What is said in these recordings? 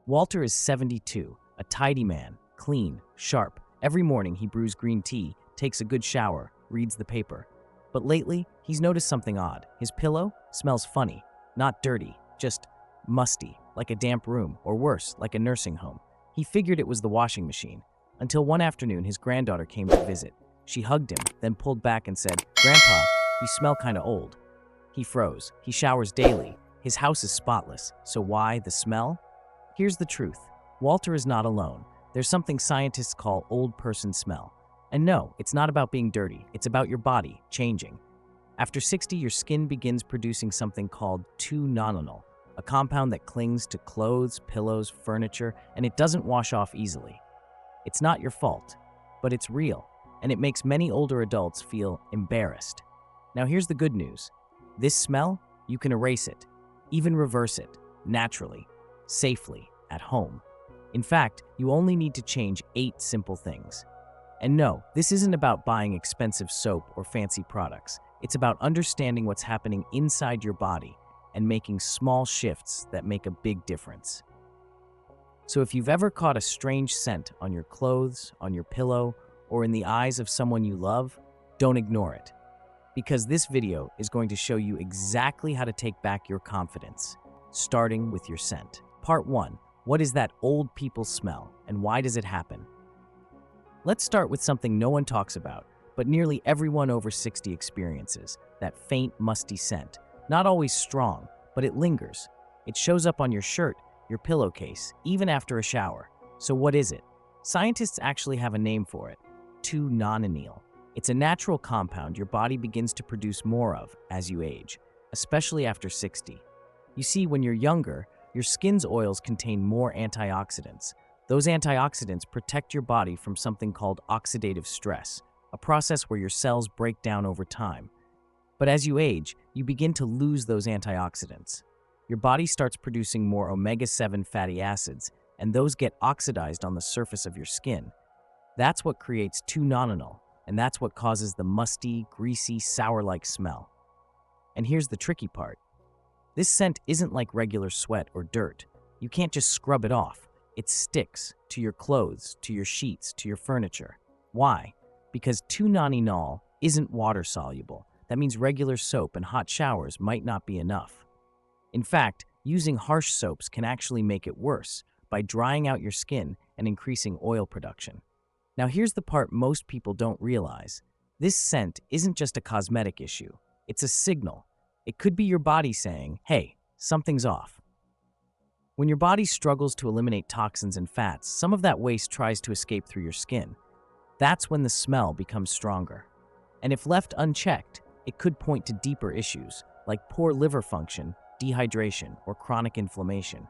Walter is 72, a tidy man, clean, sharp. Every morning he brews green tea, takes a good shower, reads the paper. But lately, he's noticed something odd. His pillow smells funny, not dirty, just musty, like a damp room, or worse, like a nursing home. He figured it was the washing machine, until one afternoon his granddaughter came to visit. She hugged him, then pulled back and said, "Grandpa, you smell kinda old." He froze. He showers daily. His house is spotless. So why the smell? Here's the truth. Walter is not alone. There's something scientists call old person smell. And no, it's not about being dirty. It's about your body changing. After 60, your skin begins producing something called 2-nonenal, a compound that clings to clothes, pillows, furniture, and it doesn't wash off easily. It's not your fault, but it's real, and it makes many older adults feel embarrassed. Now here's the good news. This smell, you can erase it, even reverse it, naturally, safely, at home. In fact, you only need to change 8 simple things. And no, this isn't about buying expensive soap or fancy products. It's about understanding what's happening inside your body and making small shifts that make a big difference. So if you've ever caught a strange scent on your clothes, on your pillow, or in the eyes of someone you love, don't ignore it. Because this video is going to show you exactly how to take back your confidence, starting with your scent. Part 1. What is that old people smell, and why does it happen? Let's start with something no one talks about, but nearly everyone over 60 experiences, that faint, musty scent. Not always strong, but it lingers. It shows up on your shirt, your pillowcase, even after a shower. So what is it? Scientists actually have a name for it: 2-nonenal. It's a natural compound your body begins to produce more of as you age, especially after 60. You see, when you're younger, your skin's oils contain more antioxidants. Those antioxidants protect your body from something called oxidative stress, a process where your cells break down over time. But as you age, you begin to lose those antioxidants. Your body starts producing more omega-7 fatty acids, and those get oxidized on the surface of your skin. That's what creates 2-nonenal, and that's what causes the musty, greasy, sour-like smell. And here's the tricky part. This scent isn't like regular sweat or dirt. You can't just scrub it off. It sticks to your clothes, to your sheets, to your furniture. Why? Because 2-nonenal isn't water-soluble. That means regular soap and hot showers might not be enough. In fact, using harsh soaps can actually make it worse by drying out your skin and increasing oil production. Now here's the part most people don't realize. This scent isn't just a cosmetic issue. It's a signal. It could be your body saying, "Hey, something's off." When your body struggles to eliminate toxins and fats, some of that waste tries to escape through your skin. That's when the smell becomes stronger. And if left unchecked, it could point to deeper issues like poor liver function, dehydration, or chronic inflammation.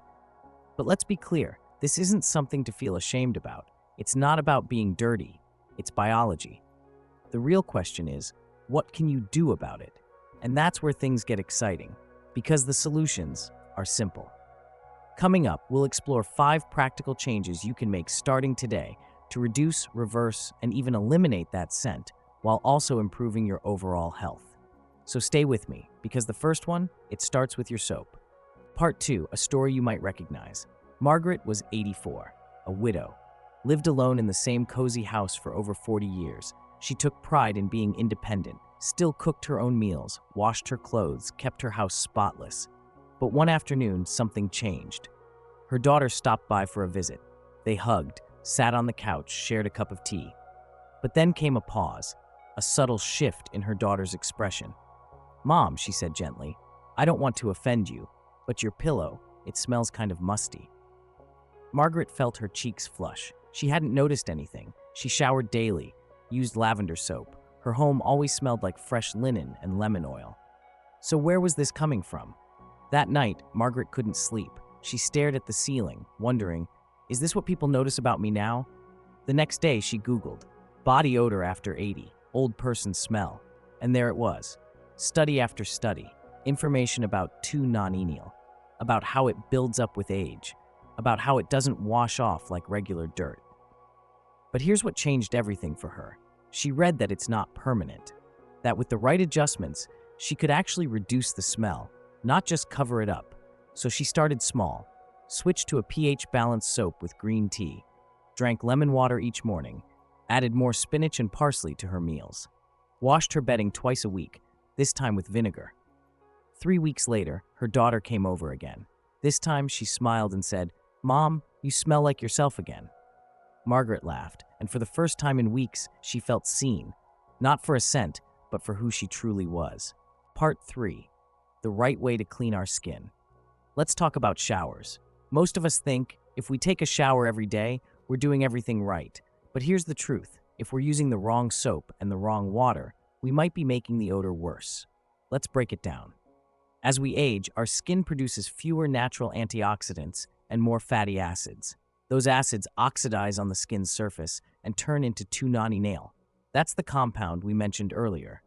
But let's be clear, this isn't something to feel ashamed about. It's not about being dirty. It's biology. The real question is, what can you do about it? And that's where things get exciting, because the solutions are simple. Coming up, we'll explore 5 practical changes you can make starting today to reduce, reverse, and even eliminate that scent, while also improving your overall health. So stay with me, because the first one, it starts with your soap. Part 2, a story you might recognize. Margaret was 84, a widow, lived alone in the same cozy house for over 40 years. She took pride in being independent, still cooked her own meals, washed her clothes, kept her house spotless. But one afternoon, something changed. Her daughter stopped by for a visit. They hugged, sat on the couch, shared a cup of tea. But then came a pause, a subtle shift in her daughter's expression. "Mom," she said gently, "I don't want to offend you, but your pillow, it smells kind of musty." Margaret felt her cheeks flush. She hadn't noticed anything. She showered daily, used lavender soap. Her home always smelled like fresh linen and lemon oil. So where was this coming from? That night, Margaret couldn't sleep. She stared at the ceiling, wondering, is this what people notice about me now? The next day, she Googled, body odor after 80, old person smell. And there it was, study after study, information about 2-nonenal, about how it builds up with age, about how it doesn't wash off like regular dirt. But here's what changed everything for her. She read that it's not permanent, that with the right adjustments, she could actually reduce the smell, not just cover it up. So she started small, switched to a pH-balanced soap with green tea, drank lemon water each morning, added more spinach and parsley to her meals, washed her bedding twice a week, this time with vinegar. 3 weeks later, her daughter came over again. This time she smiled and said, "Mom, you smell like yourself again." Margaret laughed, and for the first time in weeks, she felt seen, not for a scent, but for who she truly was. Part 3. The right way to clean our skin. Let's talk about showers. Most of us think if we take a shower every day, we're doing everything right. But here's the truth. If we're using the wrong soap and the wrong water, we might be making the odor worse. Let's break it down. As we age, our skin produces fewer natural antioxidants and more fatty acids. Those acids oxidize on the skin's surface and turn into 2-noni-nail. That's the compound we mentioned earlier,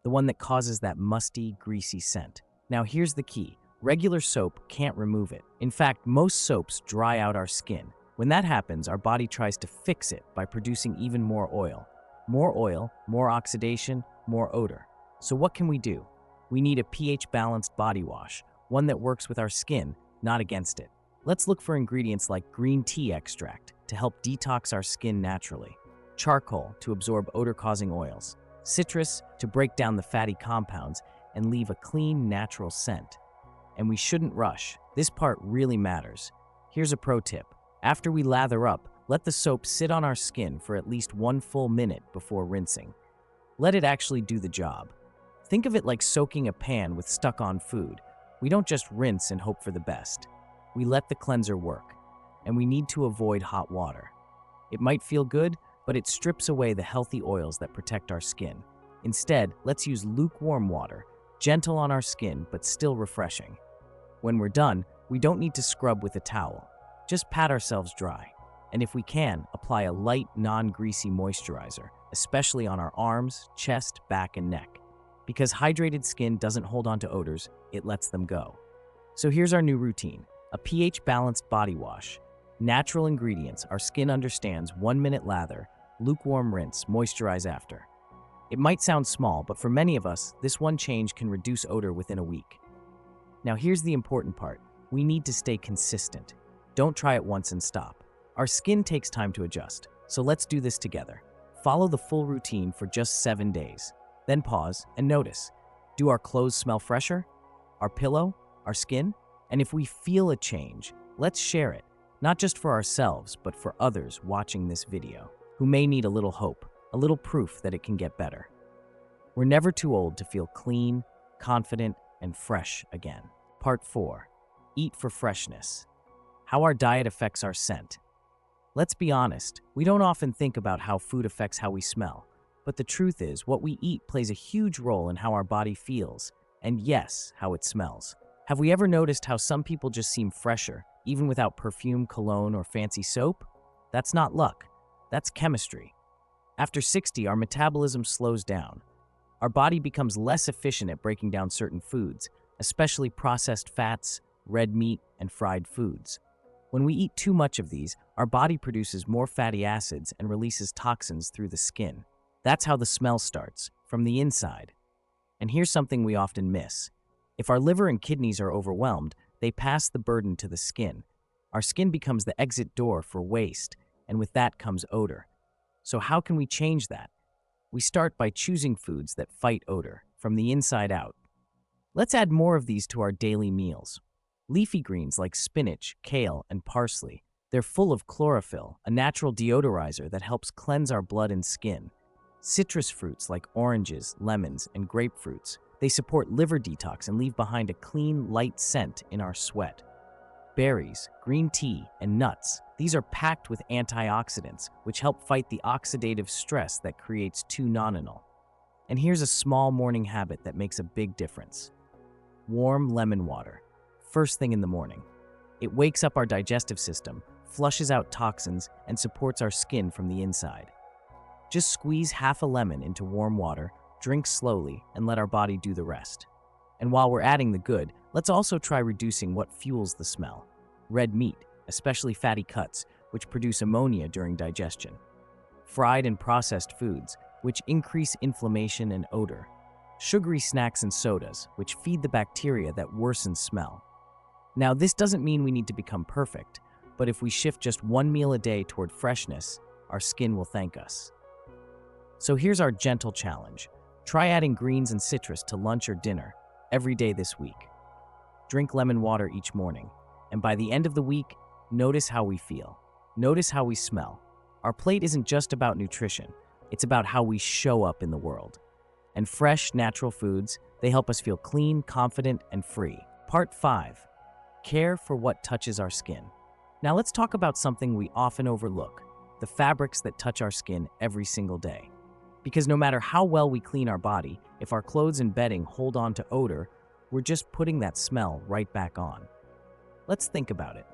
the one that causes that musty, greasy scent. Now here's the key. Regular soap can't remove it. In fact, most soaps dry out our skin. When that happens, our body tries to fix it by producing even more oil. More oil, more oxidation, more odor. So what can we do? We need a pH-balanced body wash, one that works with our skin, not against it. Let's look for ingredients like green tea extract to help detox our skin naturally, charcoal to absorb odor-causing oils, citrus to break down the fatty compounds and leave a clean, natural scent. And we shouldn't rush. This part really matters. Here's a pro tip. After we lather up, let the soap sit on our skin for at least 1 full minute before rinsing. Let it actually do the job. Think of it like soaking a pan with stuck-on food. We don't just rinse and hope for the best. We let the cleanser work, and we need to avoid hot water. It might feel good, but it strips away the healthy oils that protect our skin. Instead, let's use lukewarm water, gentle on our skin but still refreshing. When we're done, we don't need to scrub with a towel. Just pat ourselves dry. And if we can, apply a light, non-greasy moisturizer, especially on our arms, chest, back, and neck. Because hydrated skin doesn't hold on to odors, it lets them go. So here's our new routine. A pH-balanced body wash. Natural ingredients our skin understands: 1 minute lather, lukewarm rinse, moisturize after. It might sound small, but for many of us, this one change can reduce odor within a week. Now here's the important part. We need to stay consistent. Don't try it once and stop. Our skin takes time to adjust, so let's do this together. Follow the full routine for just 7 days. Then pause and notice. Do our clothes smell fresher? Our pillow? Our skin? And if we feel a change, let's share it, not just for ourselves, but for others watching this video, who may need a little hope, a little proof that it can get better. We're never too old to feel clean, confident, and fresh again. Part 4. Eat for freshness. How our diet affects our scent. Let's be honest, we don't often think about how food affects how we smell. But the truth is, what we eat plays a huge role in how our body feels, and yes, how it smells. Have we ever noticed how some people just seem fresher, even without perfume, cologne, or fancy soap? That's not luck. That's chemistry. After 60, our metabolism slows down. Our body becomes less efficient at breaking down certain foods, especially processed fats, red meat, and fried foods. When we eat too much of these, our body produces more fatty acids and releases toxins through the skin. That's how the smell starts, from the inside. And here's something we often miss. If our liver and kidneys are overwhelmed, they pass the burden to the skin. Our skin becomes the exit door for waste, and with that comes odor. So how can we change that? We start by choosing foods that fight odor, from the inside out. Let's add more of these to our daily meals. Leafy greens like spinach, kale, and parsley. They're full of chlorophyll, a natural deodorizer that helps cleanse our blood and skin. Citrus fruits like oranges, lemons, and grapefruits. They support liver detox and leave behind a clean, light scent in our sweat. Berries, green tea, and nuts. These are packed with antioxidants, which help fight the oxidative stress that creates 2-nonenal. And here's a small morning habit that makes a big difference. Warm lemon water, first thing in the morning. It wakes up our digestive system, flushes out toxins, and supports our skin from the inside. Just squeeze half a lemon into warm water, drink slowly, and let our body do the rest. And while we're adding the good, let's also try reducing what fuels the smell. Red meat, especially fatty cuts, which produce ammonia during digestion. Fried and processed foods, which increase inflammation and odor. Sugary snacks and sodas, which feed the bacteria that worsen smell. Now, this doesn't mean we need to become perfect, but if we shift just one meal a day toward freshness, our skin will thank us. So here's our gentle challenge. Try adding greens and citrus to lunch or dinner every day this week. Drink lemon water each morning, and by the end of the week, notice how we feel. Notice how we smell. Our plate isn't just about nutrition, it's about how we show up in the world. And fresh, natural foods, they help us feel clean, confident, and free. Part 5. Care for what touches our skin. Now let's talk about something we often overlook, the fabrics that touch our skin every single day. Because no matter how well we clean our body, if our clothes and bedding hold on to odor, we're just putting that smell right back on. Let's think about it.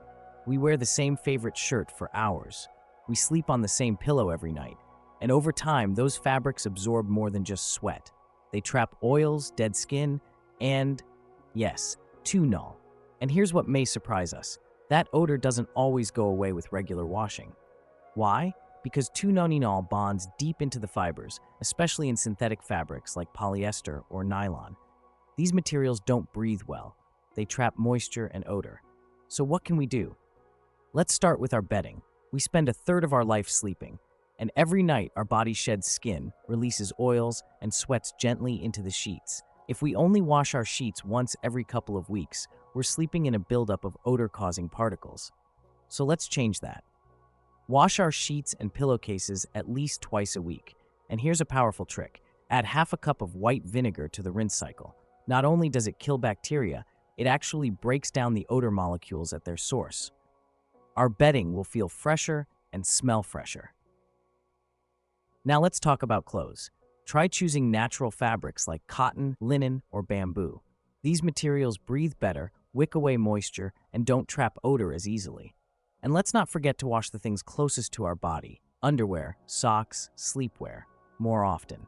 We wear the same favorite shirt for hours. We sleep on the same pillow every night. And over time, those fabrics absorb more than just sweat. They trap oils, dead skin, and, yes, tunol. And here's what may surprise us. That odor doesn't always go away with regular washing. Why? Because tunol bonds deep into the fibers, especially in synthetic fabrics like polyester or nylon. These materials don't breathe well. They trap moisture and odor. So what can we do? Let's start with our bedding. We spend a third of our life sleeping, and every night our body sheds skin, releases oils, and sweats gently into the sheets. If we only wash our sheets once every couple of weeks, we're sleeping in a buildup of odor-causing particles. So let's change that. Wash our sheets and pillowcases at least twice a week. And here's a powerful trick. Add half a cup of white vinegar to the rinse cycle. Not only does it kill bacteria, it actually breaks down the odor molecules at their source. Our bedding will feel fresher and smell fresher. Now let's talk about clothes. Try choosing natural fabrics like cotton, linen, or bamboo. These materials breathe better, wick away moisture, and don't trap odor as easily. And let's not forget to wash the things closest to our body, underwear, socks, sleepwear, more often.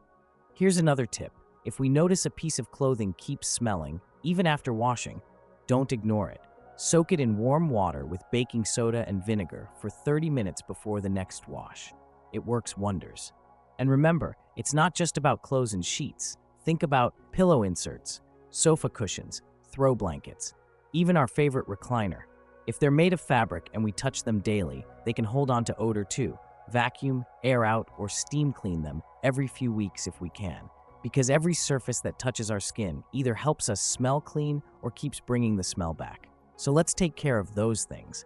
Here's another tip. If we notice a piece of clothing keeps smelling, even after washing, don't ignore it. Soak it in warm water with baking soda and vinegar for 30 minutes before the next wash. It works wonders. And remember, it's not just about clothes and sheets. Think about pillow inserts, sofa cushions, throw blankets, even our favorite recliner. If they're made of fabric and we touch them daily, they can hold on to odor too. Vacuum, air out, or steam clean them every few weeks if we can. Because every surface that touches our skin either helps us smell clean or keeps bringing the smell back. So let's take care of those things,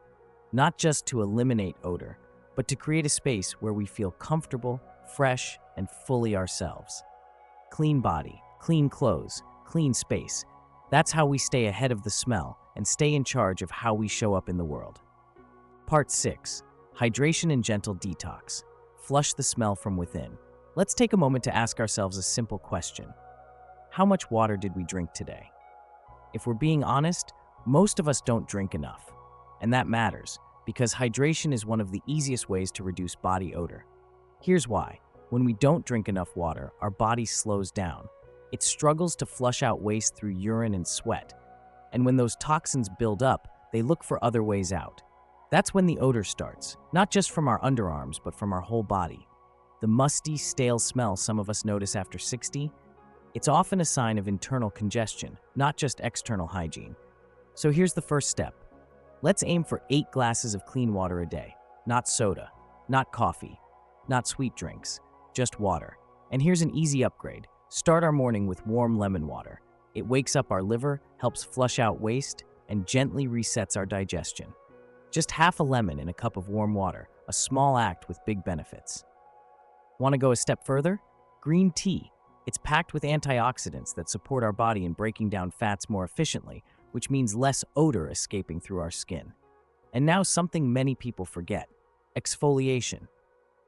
not just to eliminate odor, but to create a space where we feel comfortable, fresh, and fully ourselves. Clean body, clean clothes, clean space. That's how we stay ahead of the smell and stay in charge of how we show up in the world. Part 6. Hydration and gentle detox. Flush the smell from within. Let's take a moment to ask ourselves a simple question. How much water did we drink today? If we're being honest, most of us don't drink enough. And that matters, because hydration is one of the easiest ways to reduce body odor. Here's why. When we don't drink enough water, our body slows down. It struggles to flush out waste through urine and sweat. And when those toxins build up, they look for other ways out. That's when the odor starts, not just from our underarms, but from our whole body. The musty, stale smell some of us notice after 60, it's often a sign of internal congestion, not just external hygiene. So here's the first step. Let's aim for 8 glasses of clean water a day. Not soda, not coffee, not sweet drinks, just water. And here's an easy upgrade. Start our morning with warm lemon water. It wakes up our liver, helps flush out waste, and gently resets our digestion. Just half a lemon in a cup of warm water, a small act with big benefits. Want to go a step further? Green tea. It's packed with antioxidants that support our body in breaking down fats more efficiently, which means less odor escaping through our skin. And now something many people forget: exfoliation.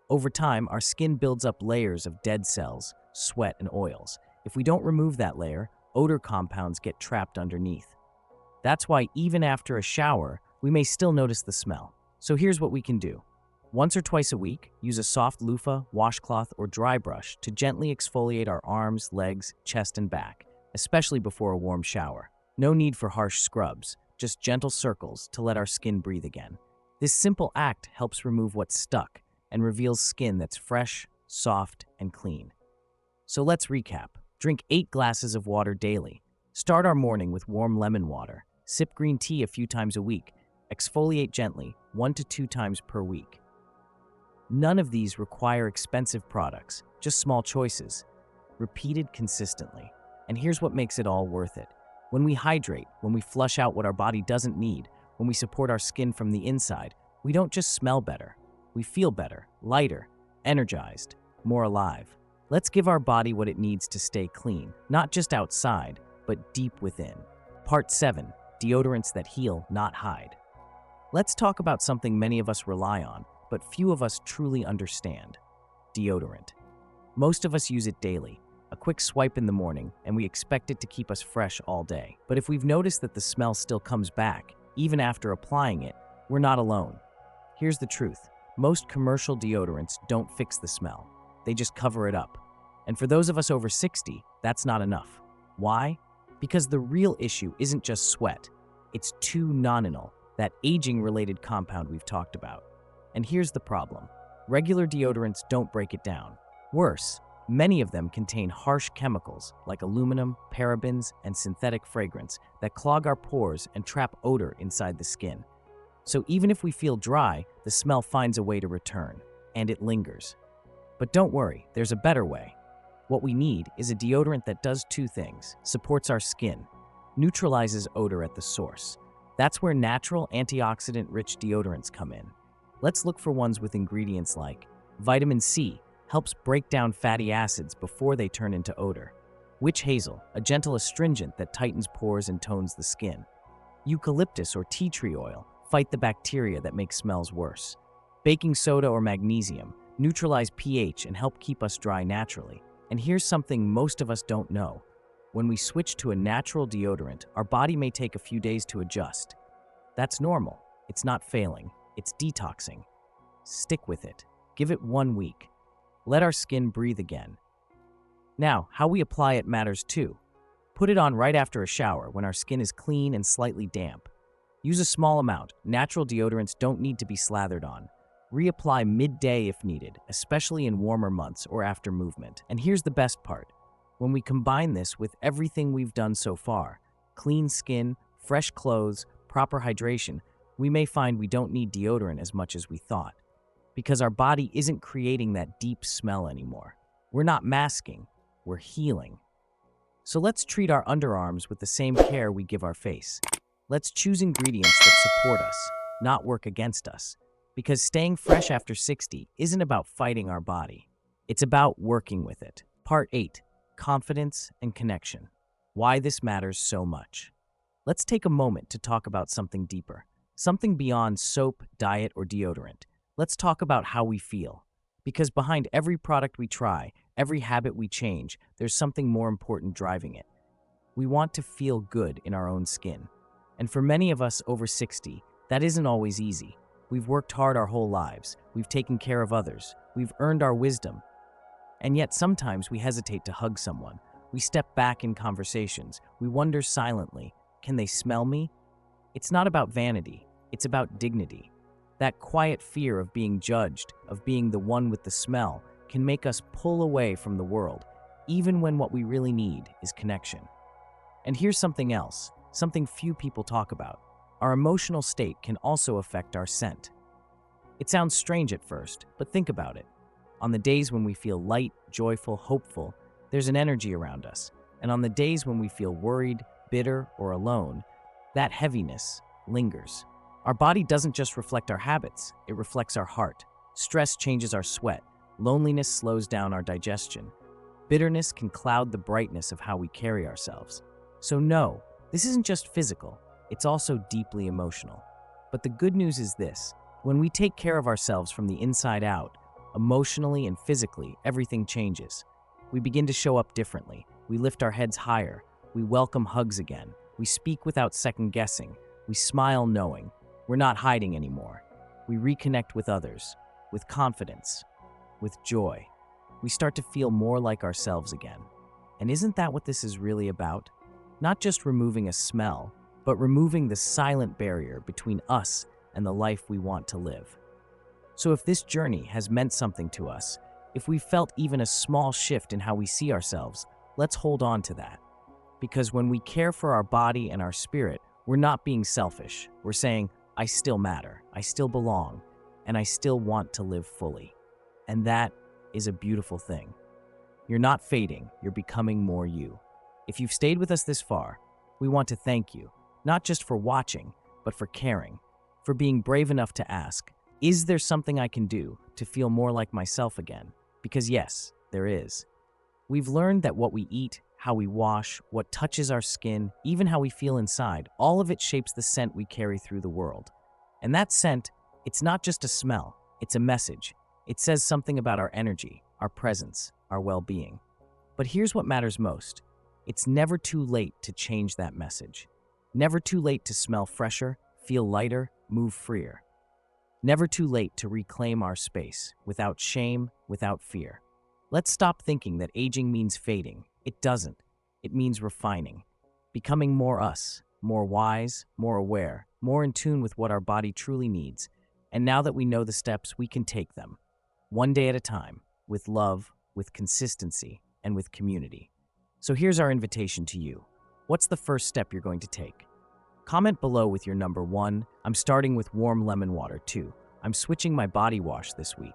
Over time, our skin builds up layers of dead cells, sweat, and oils. If we don't remove that layer, odor compounds get trapped underneath. That's why even after a shower, we may still notice the smell. So here's what we can do. Once or twice a week, use a soft loofah, washcloth, or dry brush to gently exfoliate our arms, legs, chest, and back, especially before a warm shower. No need for harsh scrubs, just gentle circles to let our skin breathe again. This simple act helps remove what's stuck and reveals skin that's fresh, soft, and clean. So let's recap. Drink 8 glasses of water daily. Start our morning with warm lemon water. Sip green tea a few times a week. Exfoliate gently, 1 to 2 times per week. None of these require expensive products, just small choices, repeated consistently. And here's what makes it all worth it. When we hydrate, when we flush out what our body doesn't need, when we support our skin from the inside, we don't just smell better. We feel better, lighter, energized, more alive. Let's give our body what it needs to stay clean, not just outside, but deep within. Part 7. Deodorants that heal, not hide. Let's talk about something many of us rely on, but few of us truly understand. Deodorant. Most of us use it daily. A quick swipe in the morning, and we expect it to keep us fresh all day. But if we've noticed that the smell still comes back, even after applying it, we're not alone. Here's the truth. Most commercial deodorants don't fix the smell. They just cover it up. And for those of us over 60, that's not enough. Why? Because the real issue isn't just sweat. It's 2-nonenal, that aging-related compound we've talked about. And here's the problem. Regular deodorants don't break it down. Worse, many of them contain harsh chemicals like aluminum, parabens, and synthetic fragrance that clog our pores and trap odor inside the skin. So even if we feel dry, the smell finds a way to return, and it lingers. But don't worry, there's a better way. What we need is a deodorant that does 2 things: supports our skin, neutralizes odor at the source. That's where natural antioxidant-rich deodorants come in. Let's look for ones with ingredients like vitamin C, helps break down fatty acids before they turn into odor. Witch hazel, a gentle astringent that tightens pores and tones the skin. Eucalyptus or tea tree oil, fight the bacteria that make smells worse. Baking soda or magnesium, neutralize pH and help keep us dry naturally. And here's something most of us don't know. When we switch to a natural deodorant, our body may take a few days to adjust. That's normal. It's not failing. It's detoxing. Stick with it. Give it 1 week. Let our skin breathe again. Now, how we apply it matters too. Put it on right after a shower when our skin is clean and slightly damp. Use a small amount. Natural deodorants don't need to be slathered on. Reapply midday if needed, especially in warmer months or after movement. And here's the best part. When we combine this with everything we've done so far, clean skin, fresh clothes, proper hydration, we may find we don't need deodorant as much as we thought. Because our body isn't creating that deep smell anymore. We're not masking, we're healing. So let's treat our underarms with the same care we give our face. Let's choose ingredients that support us, not work against us. Because staying fresh after 60 isn't about fighting our body. It's about working with it. Part 8. Confidence and connection. Why this matters so much. Let's take a moment to talk about something deeper. Something beyond soap, diet, or deodorant. Let's talk about how we feel. Because behind every product we try, every habit we change, there's something more important driving it. We want to feel good in our own skin. And for many of us over 60, that isn't always easy. We've worked hard our whole lives. We've taken care of others. We've earned our wisdom. And yet sometimes we hesitate to hug someone. We step back in conversations. We wonder silently, can they smell me? It's not about vanity. It's about dignity. That quiet fear of being judged, of being the one with the smell, can make us pull away from the world, even when what we really need is connection. And here's something else, something few people talk about. Our emotional state can also affect our scent. It sounds strange at first, but think about it. On the days when we feel light, joyful, hopeful, there's an energy around us. And on the days when we feel worried, bitter, or alone, that heaviness lingers. Our body doesn't just reflect our habits, it reflects our heart. Stress changes our sweat. Loneliness slows down our digestion. Bitterness can cloud the brightness of how we carry ourselves. So no, this isn't just physical, it's also deeply emotional. But the good news is this: when we take care of ourselves from the inside out, emotionally and physically, everything changes. We begin to show up differently. We lift our heads higher. We welcome hugs again. We speak without second guessing. We smile knowing we're not hiding anymore. We reconnect with others, with confidence, with joy. We start to feel more like ourselves again. And isn't that what this is really about? Not just removing a smell, but removing the silent barrier between us and the life we want to live. So if this journey has meant something to us, if we felt even a small shift in how we see ourselves, let's hold on to that. Because when we care for our body and our spirit, We're not being selfish. We're saying, I still matter, I still belong, and I still want to live fully. And that is a beautiful thing. You're not fading, you're becoming more you. If you've stayed with us this far, we want to thank you, not just for watching, but for caring, for being brave enough to ask, is there something I can do to feel more like myself again? Because yes, there is. We've learned that what we eat, how we wash, what touches our skin, even how we feel inside, all of it shapes the scent we carry through the world. And that scent, it's not just a smell, it's a message. It says something about our energy, our presence, our well-being. But here's what matters most. It's never too late to change that message. Never too late to smell fresher, feel lighter, move freer. Never too late to reclaim our space, without shame, without fear. Let's stop thinking that aging means fading. It doesn't. It means refining. Becoming more us, more wise, more aware, more in tune with what our body truly needs. And now that we know the steps, we can take them. One day at a time, with love, with consistency, and with community. So here's our invitation to you. What's the first step you're going to take? Comment below with your number 1. I'm starting with warm lemon water. 2. I'm switching my body wash this week.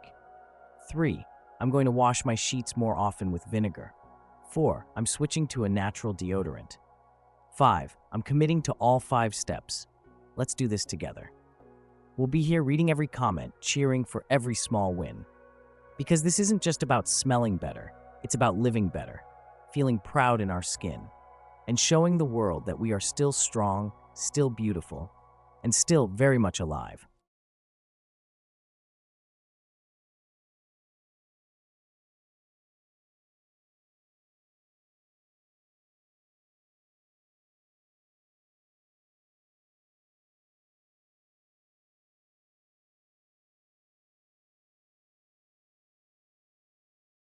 3. I'm going to wash my sheets more often with vinegar. 4. I'm switching to a natural deodorant. 5. I'm committing to all 5 steps. Let's do this together. We'll be here reading every comment, cheering for every small win. Because this isn't just about smelling better, it's about living better, feeling proud in our skin, and showing the world that we are still strong, still beautiful, and still very much alive.